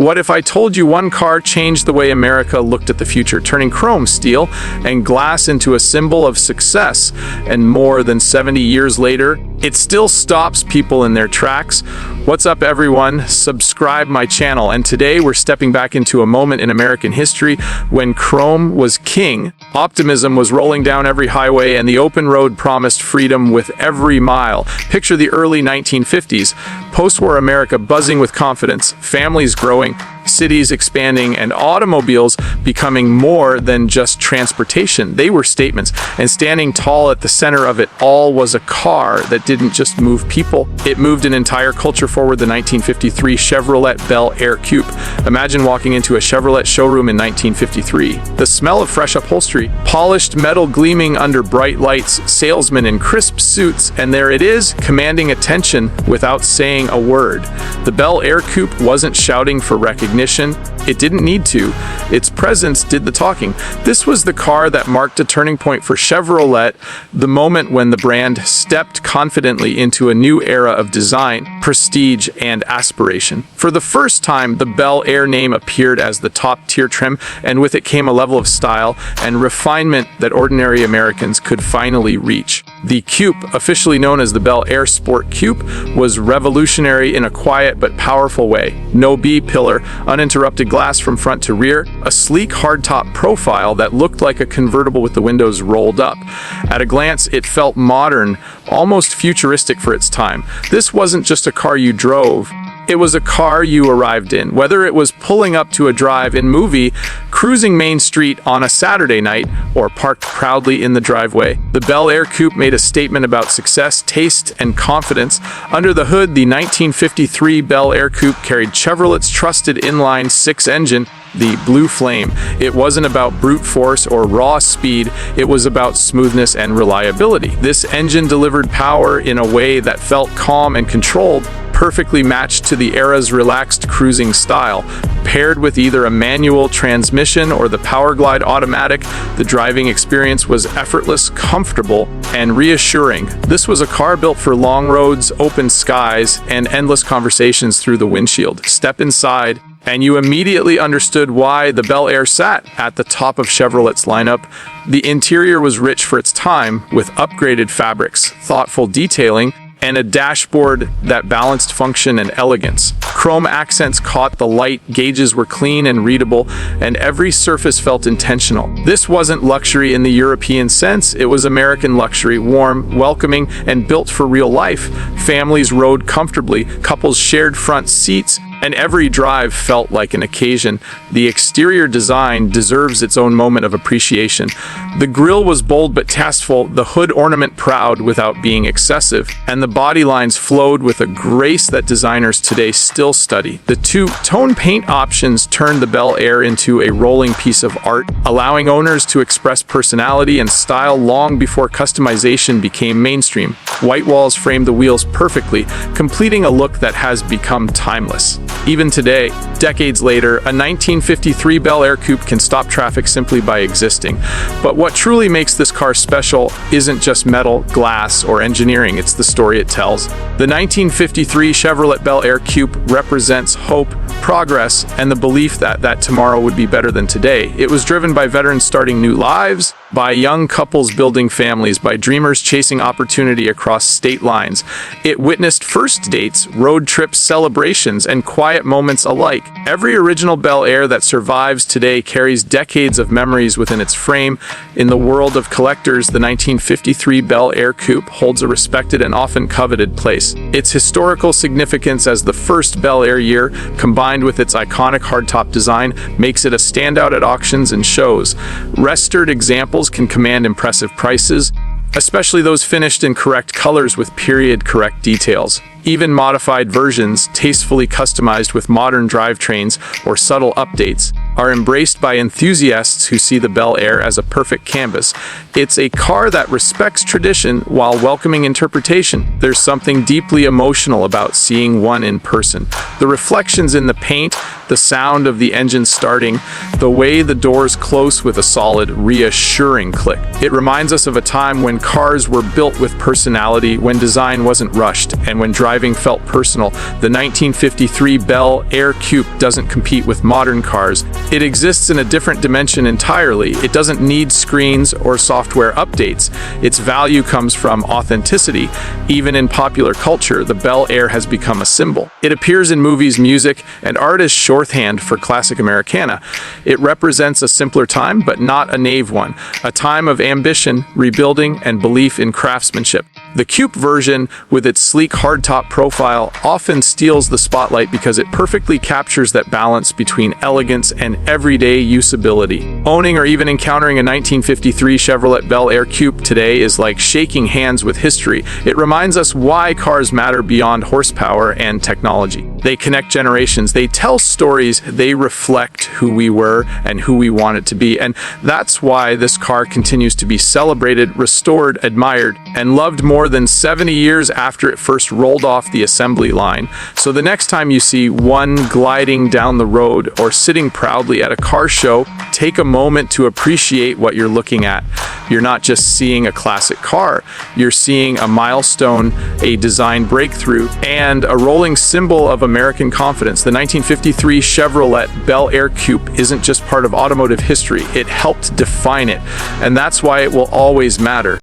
What if I told you one car changed the way America looked at the future, turning chrome, steel, and glass into a symbol of success, and more than 70 years later, it still stops people in their tracks? What's up, everyone? Subscribe my channel, and today we're stepping back into a moment in American history when chrome was king, optimism was rolling down every highway, and the open road promised freedom with every mile. Picture the early 1950s, post-war America buzzing with confidence, families growing, cities expanding, and automobiles becoming more than just transportation. They were statements, and standing tall at the center of it all was a car that didn't just move people, it moved an entire culture forward. The 1953 Chevrolet Bel Air Coupe. Imagine walking into a Chevrolet showroom in 1953. The smell of fresh upholstery, polished metal gleaming under bright lights, salesmen in crisp suits, and there it is, commanding attention without saying a word. The Bel Air Coupe wasn't shouting for recognition. It didn't need to. Its presence did the talking. This was the car that marked a turning point for Chevrolet, the moment when the brand stepped confidently into a new era of design, prestige, and aspiration. For the first time, the Bel Air name appeared as the top-tier trim, and with it came a level of style and refinement that ordinary Americans could finally reach. The Coupe, officially known as the Bel Air Sport Coupe, was revolutionary in a quiet but powerful way. No B-pillar, uninterrupted glass from front to rear, a sleek hardtop profile that looked like a convertible with the windows rolled up. At a glance, it felt modern, almost futuristic for its time. This wasn't just a car you drove. It was a car you arrived in, whether it was pulling up to a drive-in movie, cruising Main Street on a Saturday night, or parked proudly in the driveway. The Bel Air Coupe made a statement about success, taste, and confidence. Under the hood, the 1953 Bel Air Coupe carried Chevrolet's trusted inline-six engine, the Blue Flame. It wasn't about brute force or raw speed, it was about smoothness and reliability. This engine delivered power in a way that felt calm and controlled, perfectly matched to the era's relaxed cruising style. Paired with either a manual transmission or the Powerglide automatic, the driving experience was effortless, comfortable, and reassuring. This was a car built for long roads, open skies, and endless conversations through the windshield. Step inside, and you immediately understood why the Bel Air sat at the top of Chevrolet's lineup. The interior was rich for its time, with upgraded fabrics, thoughtful detailing, and a dashboard that balanced function and elegance. Chrome accents caught the light, gauges were clean and readable, and every surface felt intentional. This wasn't luxury in the European sense, it was American luxury, warm, welcoming, and built for real life. Families rode comfortably, couples shared front seats, and every drive felt like an occasion. The exterior design deserves its own moment of appreciation. The grille was bold but tasteful, the hood ornament proud without being excessive, and the body lines flowed with a grace that designers today still study. The two-tone paint options turned the Bel Air into a rolling piece of art, allowing owners to express personality and style long before customization became mainstream. White walls framed the wheels perfectly, completing a look that has become timeless. Even today, decades later, a 1953 Bel Air Coupe can stop traffic simply by existing. But what truly makes this car special isn't just metal, glass, or engineering, it's the story it tells. The 1953 Chevrolet Bel Air Coupe represents hope, progress, and the belief that tomorrow would be better than today. It was driven by veterans starting new lives, by young couples building families, by dreamers chasing opportunity across state lines. It witnessed first dates, road trips, celebrations, and quiet moments alike. Every original Bel Air that survives today carries decades of memories within its frame. In the world of collectors, the 1953 Bel Air Coupe holds a respected and often coveted place. Its historical significance as the first Bel Air year, combined with its iconic hardtop design, makes it a standout at auctions and shows. Restored examples can command impressive prices, especially those finished in correct colors with period-correct details. Even modified versions, tastefully customized with modern drivetrains or subtle updates, are embraced by enthusiasts who see the Bel Air as a perfect canvas. It's a car that respects tradition while welcoming interpretation. There's something deeply emotional about seeing one in person. The reflections in the paint, the sound of the engine starting, the way the doors close with a solid, reassuring click. It reminds us of a time when cars were built with personality, when design wasn't rushed, and when driving felt personal. The 1953 Bel Air Coupe doesn't compete with modern cars. It exists in a different dimension entirely. It doesn't need screens or software updates. Its value comes from authenticity. Even in popular culture, the Bel Air has become a symbol. It appears in movies, music, and art as shorthand for classic Americana. It represents a simpler time, but not a naive one. A time of ambition, rebuilding, and belief in craftsmanship. The Coupe version, with its sleek hardtop profile, often steals the spotlight because it perfectly captures that balance between elegance and everyday usability. Owning or even encountering a 1953 Chevrolet Bel Air Coupe today is like shaking hands with history. It reminds us why cars matter beyond horsepower and technology. They connect generations, they tell stories, they reflect who we were and who we wanted to be. And that's why this car continues to be celebrated, restored, admired, and loved more than 70 years after it first rolled off the assembly line. So the next time you see one gliding down the road or sitting proudly at a car show, take a moment to appreciate what you're looking at. You're not just seeing a classic car, you're seeing a milestone, a design breakthrough, and a rolling symbol of American confidence. The 1953 Chevrolet Bel Air Coupe isn't just part of automotive history, it helped define it, and that's why it will always matter.